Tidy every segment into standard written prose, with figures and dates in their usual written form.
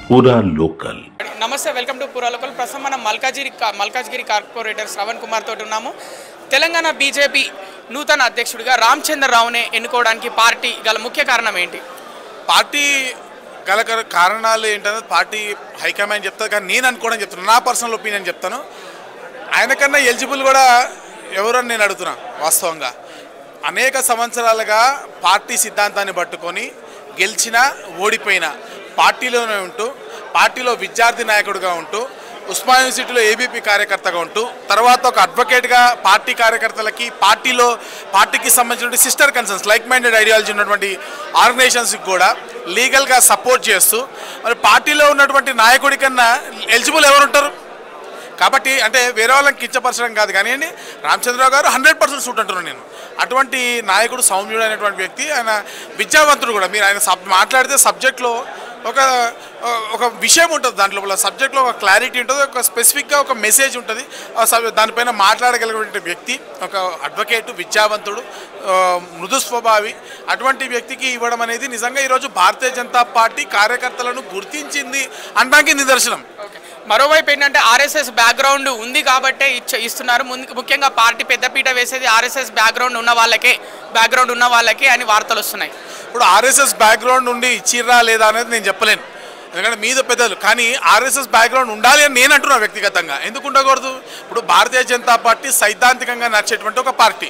पूरा लोकल। నమస్తే, welcome to పూరా లోకల్. ప్రస్తుతం మనం మల్కాజ్గిరి కార్పొరేటర్ శ్రవణ్ కుమార్ తోటి ఉన్నాము. తెలంగాణ బీజేపీ నూతన అధ్యక్షుడిగా రామచంద్రరావునే ఎన్నుకోవడానికి పార్టీ గల ముఖ్య కారణం ఏంటి? పార్టీ గల కారణాలు ఏంటనేది పార్టీ హైకమాండ్ చెప్తారు, కానీ నేను అనుకోవడం చెప్తున్నాను. నా పర్సనల్ ఒపీనియన్ చెప్తాను. ఆయనకన్నా ఎలిజిబుల్ కూడా ఎవరని నేను అడుగుతున్నా. వాస్తవంగా అనేక సంవత్సరాలుగా పార్టీ సిద్ధాంతాన్ని పట్టుకొని గెలిచినా ఓడిపోయినా పార్టీలోనే ఉంటూ, పార్టీలో విద్యార్థి నాయకుడిగా ఉంటూ, ఉస్మానియా యూనివర్సిటీలో ఏబీపీ కార్యకర్తగా ఉంటూ, తర్వాత ఒక అడ్వకేట్గా పార్టీ కార్యకర్తలకి పార్టీకి సంబంధించిన sister concerns, like minded ideology ఉన్నటువంటి ఆర్గనైజేషన్స్కి కూడా లీగల్గా సపోర్ట్ చేస్తూ, మరి పార్టీలో ఉన్నటువంటి నాయకుడి కన్నా ఎలిజిబుల్ ఎవరు ఉంటారు? కాబట్టి అంటే వేరే వాళ్ళని కించపరచడం కాదు, కానీ రామచంద్రరావు గారు 100% సూట్ అంటున్నాను నేను. అటువంటి నాయకుడు, సౌమ్యుడు అయినటువంటి వ్యక్తి, ఆయన విద్యావంతుడు కూడా. మీరు ఆయన మాట్లాడితే సబ్జెక్ట్లో ఒక విషయం ఉంటుంది, దాంట్లో సబ్జెక్ట్లో ఒక క్లారిటీ ఉంటుంది, ఒక స్పెసిఫిక్గా ఒక మెసేజ్ ఉంటుంది, దానిపైన మాట్లాడగలిగిన వ్యక్తి, ఒక అడ్వకేటు, విద్యావంతుడు, మృదు స్వభావి. అటువంటి వ్యక్తికి ఇవ్వడం అనేది నిజంగా ఈరోజు భారతీయ జనతా పార్టీ కార్యకర్తలను గుర్తించింది అనడానికి నిదర్శనం. మరోవైపు ఏంటంటే ఆర్ఎస్ఎస్ బ్యాక్గ్రౌండ్ ఉంది కాబట్టే ఇస్తున్నారు. ముఖ్యంగా పార్టీ పెద్దపీట వేసేది ఆర్ఎస్ఎస్ బ్యాక్గ్రౌండ్ ఉన్న వాళ్ళకే అని వార్తలు వస్తున్నాయి. ఇప్పుడు ఆర్ఎస్ఎస్ బ్యాక్గ్రౌండ్ ఉండి ఇచ్చిర్రా లేదా అనేది నేను చెప్పలేను, ఎందుకంటే మీద పెద్దలు. కానీ ఆర్ఎస్ఎస్ బ్యాక్గ్రౌండ్ ఉండాలి అని నేను అంటున్నాను వ్యక్తిగతంగా. ఎందుకు ఉండకూడదు? ఇప్పుడు భారతీయ జనతా పార్టీ సైద్ధాంతికంగా నడిచేటువంటి ఒక పార్టీ,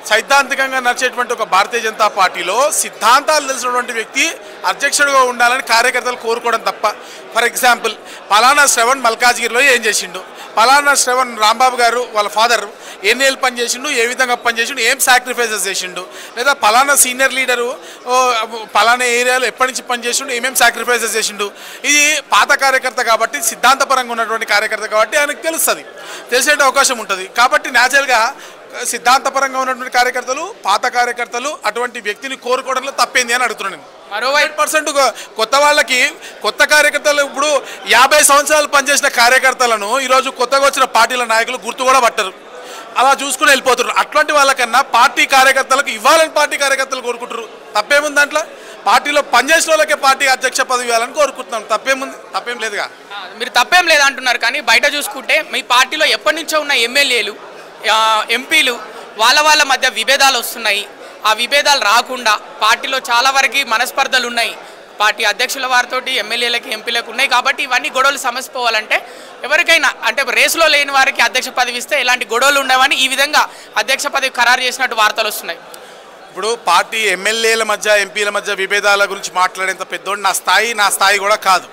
సైద్ధాంతికంగా నడిచేటువంటి ఒక భారతీయ జనతా పార్టీలో సిద్ధాంతాలు తెలిసినటువంటి వ్యక్తి అధ్యక్షుడిగా ఉండాలని కార్యకర్తలు కోరుకోవడం తప్ప. ఫర్ ఎగ్జాంపుల్, పలానా శ్రవణ్ మల్కాజ్గిరిలో ఏం చేసిండు, పలానా శ్రవణ్ రాంబాబు గారు వాళ్ళ ఫాదర్ ఎన్నేళ్ళు పనిచేసిండు, ఏ విధంగా పనిచేసిండు, ఏం సాక్రిఫైసెస్ చేసిండు, లేదా పలానా సీనియర్ లీడరు పలానా ఏరియాలో ఎప్పటి నుంచి పనిచేసిండు, ఏమేమి సాక్రిఫైసెస్ చేసిండు. ఇది పాత కార్యకర్త కాబట్టి, సిద్ధాంతపరంగా ఉన్నటువంటి కార్యకర్త కాబట్టి ఆయనకు తెలుస్తుంది, తెలిసే అవకాశం ఉంటుంది. కాబట్టి న్యాచురల్గా సిద్ధాంతపరంగా ఉన్నటువంటి కార్యకర్తలు, పాత కార్యకర్తలు అటువంటి వ్యక్తిని కోరుకోవడంలో తప్పేంది అని అడుగుతున్నాను నేను. మరో 100% కొత్త వాళ్ళకి, కొత్త కార్యకర్తలు, ఇప్పుడు 50 సంవత్సరాలు పనిచేసిన కార్యకర్తలను ఈరోజు కొత్తగా వచ్చిన పార్టీల నాయకులు గుర్తు కూడా పట్టరు, అలా చూసుకుని వెళ్ళిపోతున్నారు. అట్లాంటి వాళ్ళకన్నా పార్టీ కార్యకర్తలకు ఇవ్వాలని పార్టీ కార్యకర్తలు కోరుకుంటారు. తప్పేముంది దాంట్లో? పార్టీలో పనిచేసిన వాళ్ళకే పార్టీ అధ్యక్ష పదవి ఇవ్వాలని కోరుకుంటున్నాం. తప్పేముంది? తప్పేం లేదుగా. మీరు తప్పేం లేదంటున్నారు, కానీ బయట చూసుకుంటే మీ పార్టీలో ఎప్పటి నుంచో ఉన్న ఎమ్మెల్యేలు, ఎంపీలు వాళ్ళ మధ్య విభేదాలు వస్తున్నాయి. ఆ విభేదాలు రాకుండా పార్టీలో చాలా వరకు మనస్పర్ధలు ఉన్నాయి. పార్టీ అధ్యక్షుల వారితో ఎమ్మెల్యేలకి, ఎంపీలకు ఉన్నాయి. కాబట్టి ఇవన్నీ గొడవలు సమసిపోవాలంటే ఎవరికైనా, అంటే రేసులో లేని వారికి అధ్యక్ష పదవి ఇస్తే ఇలాంటి గొడవలు ఉండవని ఈ విధంగా అధ్యక్ష పదవి ఖరారు చేసినట్టు వార్తలు వస్తున్నాయి. ఇప్పుడు పార్టీ ఎమ్మెల్యేల మధ్య, ఎంపీల మధ్య విభేదాల గురించి మాట్లాడేంత పెద్దోడు నా స్థాయి కూడా కాదు.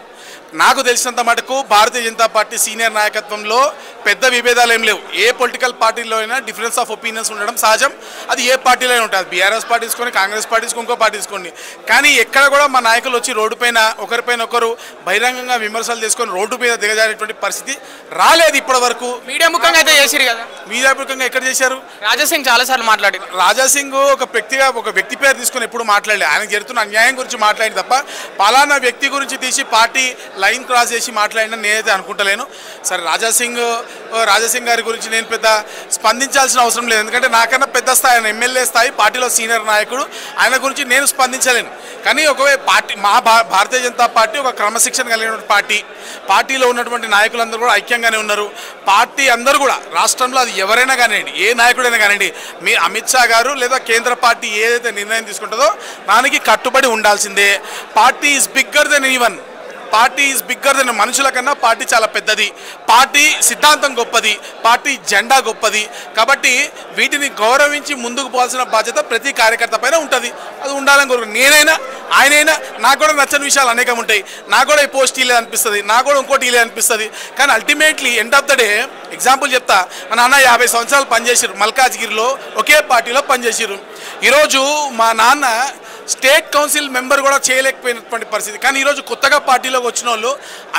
నాకు తెలిసినంత మటుకు భారతీయ జనతా పార్టీ సీనియర్ నాయకత్వంలో పెద్ద విభేదాలు ఏం లేవు. ఏ పొలిటికల్ పార్టీలో అయినా డిఫరెన్స్ ఆఫ్ ఒపీనియన్స్ ఉండడం సహజం, అది ఏ పార్టీలో అయినా ఉంటుంది. బీఆర్ఎస్ పార్టీ తీసుకోండి, కాంగ్రెస్ పార్టీ తీసుకోండి, ఇంకో పార్టీ తీసుకోండి. కానీ ఎక్కడ కూడా మా నాయకులు వచ్చి రోడ్డు పైన ఒకరిపైన ఒకరు బహిరంగంగా విమర్శలు చేసుకొని రోడ్డు మీద దిగజారేటువంటి పరిస్థితి రాలేదు ఇప్పటి వరకు. మీడియా ముఖంగా అయితే చేసిరు కదా. మీడియా ముఖంగా ఎక్కడ చేశారు? రాజాసింగ్ చాలాసార్లు మాట్లాడారు. రాజాసింగ్ ఒక వ్యక్తి పేరు తీసుకొని ఎప్పుడు మాట్లాడలేదు. ఆయనకు జరుగుతున్న అన్యాయం గురించి మాట్లాడి తప్ప పలానా వ్యక్తి గురించి తీసి పార్టీ లైన్ క్రాస్ చేసి మాట్లాడిన నేనైతే అనుకుంటలేను. సరే, రాజాసింగ్ గారి గురించి నేను పెద్ద స్పందించాల్సిన అవసరం లేదు, ఎందుకంటే నాకన్నా పెద్ద స్థాయి, ఆయన ఎమ్మెల్యే స్థాయి, పార్టీలో సీనియర్ నాయకుడు. ఆయన గురించి నేను స్పందించలేను. కానీ పార్టీ, భారతీయ జనతా పార్టీ ఒక క్రమశిక్షణ కలిగిన పార్టీ. పార్టీలో ఉన్నటువంటి నాయకులందరూ కూడా ఐక్యంగానే ఉన్నారు. పార్టీ అందరూ కూడా రాష్ట్రంలో, అది ఎవరైనా కానివ్వండి, ఏ నాయకుడైనా కానివ్వండి, మీ అమిత్ షా గారు లేదా కేంద్ర పార్టీ ఏదైతే నిర్ణయం తీసుకుంటుందో దానికి కట్టుబడి ఉండాల్సిందే. Party is bigger than even, party is bigger than, మనుషుల కన్నా పార్టీ చాలా పెద్దది. పార్టీ సిద్ధాంతం గొప్పది, పార్టీ జెండా గొప్పది. కాబట్టి వీటిని గౌరవించి ముందుకు పోవాల్సిన బాధ్యత ప్రతి కార్యకర్త పైన ఉంటుంది. అది ఉండాలని కోరుకు నేనైనా, ఆయనైనా, నాకు కూడా నచ్చని విషయాలు అనేకం ఉంటాయి. నాకు కూడా ఈ పోస్ట్ ఇలే అనిపిస్తుంది, నాకు కూడా ఇంకోటి ఇలే అనిపిస్తుంది. కానీ ultimately end of the day, example చెప్తా, మా నాన్న 50 సంవత్సరాలు పనిచేసారు, మల్కాజ్గిరిలో ఒకే పార్టీలో పనిచేసారు. ఈరోజు మా నాన్న స్టేట్ కౌన్సిల్ మెంబర్ కూడా చేయలేకపోయినటువంటి పరిస్థితి. కానీ ఈరోజు కొత్తగా పార్టీలోకి వచ్చిన వాళ్ళు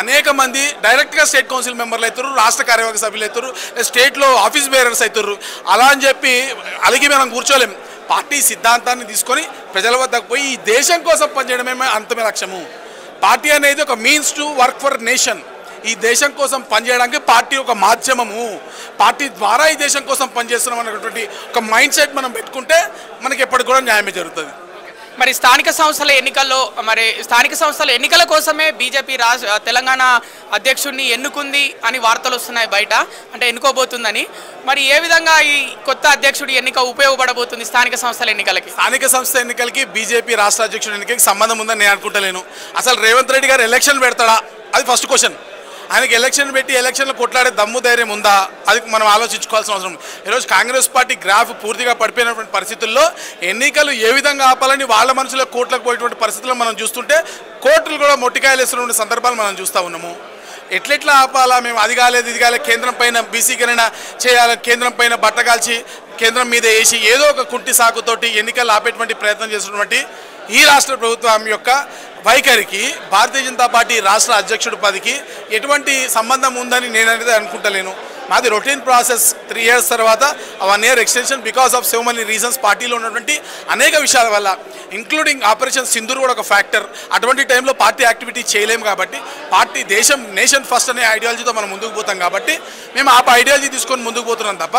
అనేక మంది డైరెక్ట్గా స్టేట్ కౌన్సిల్ మెంబర్లు అవుతారు, రాష్ట్ర కార్యవర్గ సభ్యులు అవుతారు, స్టేట్లో ఆఫీస్ బేరర్స్ అవుతారు. అలా అని చెప్పి అలిగి మనం కూర్చోలేం. పార్టీ సిద్ధాంతాన్ని తీసుకొని ప్రజల వద్దకు పోయి ఈ దేశం కోసం పనిచేయడమే అంతమే లక్ష్యము. పార్టీ అనేది ఒక means to work for nation. ఈ దేశం కోసం పనిచేయడానికి పార్టీ ఒక మాధ్యమము. పార్టీ ద్వారా ఈ దేశం కోసం పనిచేస్తున్నాం అనేటువంటి ఒక మైండ్ సెట్ మనం పెట్టుకుంటే మనకి ఎప్పటికి కూడా న్యాయమే జరుగుతుంది. మరి స్థానిక సంస్థల ఎన్నికల కోసమే బీజేపీ తెలంగాణ అధ్యక్షుడిని ఎన్నుకుంది అని వార్తలు వస్తున్నాయి బయట, అంటే ఎన్నుకోబోతుందని. మరి ఏ విధంగా ఈ కొత్త అధ్యక్షుడి ఎన్నిక ఉపయోగపడబోతుంది స్థానిక సంస్థల ఎన్నికలకి? స్థానిక సంస్థ ఎన్నికలకి బీజేపీ రాష్ట్ర అధ్యక్షుడి ఎన్నికకి సంబంధం ఉందని నేను అనుకుంటలేను. అసలు రేవంత్ రెడ్డి గారు ఎలక్షన్ పెడతాడా, అది ఫస్ట్ క్వశ్చన్. ఆయనకి ఎలక్షన్ పెట్టి ఎలక్షన్లు కొట్లాడే దమ్ము ధైర్యం ఉందా, అది మనం ఆలోచించుకోవాల్సిన అవసరం. ఈరోజు కాంగ్రెస్ పార్టీ గ్రాఫ్ పూర్తిగా పడిపోయినటువంటి పరిస్థితుల్లో ఎన్నికలు ఏ విధంగా ఆపాలని వాళ్ళ మనసులో కోర్టులకు పోయేటువంటి పరిస్థితుల్లో మనం చూస్తుంటే కోర్టులు కూడా మొట్టికాయలు వేస్తున్న సందర్భాలు మనం చూస్తూ ఉన్నాము. ఎట్లెట్లా ఆపాలా, మేము అది కాలేదు ఇది కాలేదు, కేంద్రం పైన బీసీకరణ చేయాలి, కేంద్రం పైన బట్టగాల్చి కేంద్రం మీద వేసి ఏదో ఒక కుంటి సాకుతోటి ఎన్నికలు ఆపేటువంటి ప్రయత్నం చేస్తున్నటువంటి ఈ రాష్ట్ర ప్రభుత్వం యొక్క వైఖరికి భారతీయ జనతా పార్టీ రాష్ట్ర అధ్యక్షుడి పదవికి ఎటువంటి సంబంధం ఉందని నేను అనేది అనుకుంటలేను. మాది రొటీన్ ప్రాసెస్. 3 years తర్వాత 1 year extension because of so many reasons, పార్టీలో ఉన్నటువంటి అనేక విషయాల వల్ల, ఇంక్లూడింగ్ ఆపరేషన్ సింధూర్ కూడా ఒక ఫ్యాక్టర్. అటువంటి టైంలో పార్టీ యాక్టివిటీ చేయలేము కాబట్టి, పార్టీ నేషన్ ఫస్ట్ అనే ఐడియాలజీతో మనం ముందుకు పోతాం కాబట్టి మేము ఆ ఐడియాలజీ తీసుకొని ముందుకు పోతున్నాం తప్ప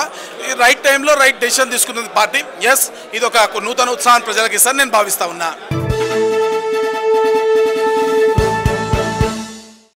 రైట్ టైంలో రైట్ డెసిషన్ తీసుకున్నది పార్టీ. ఎస్, ఇది ఒక నూతన ఉత్సాహాన్ని ప్రజలకు ఇస్తారని నేను భావిస్తా ఉన్నా.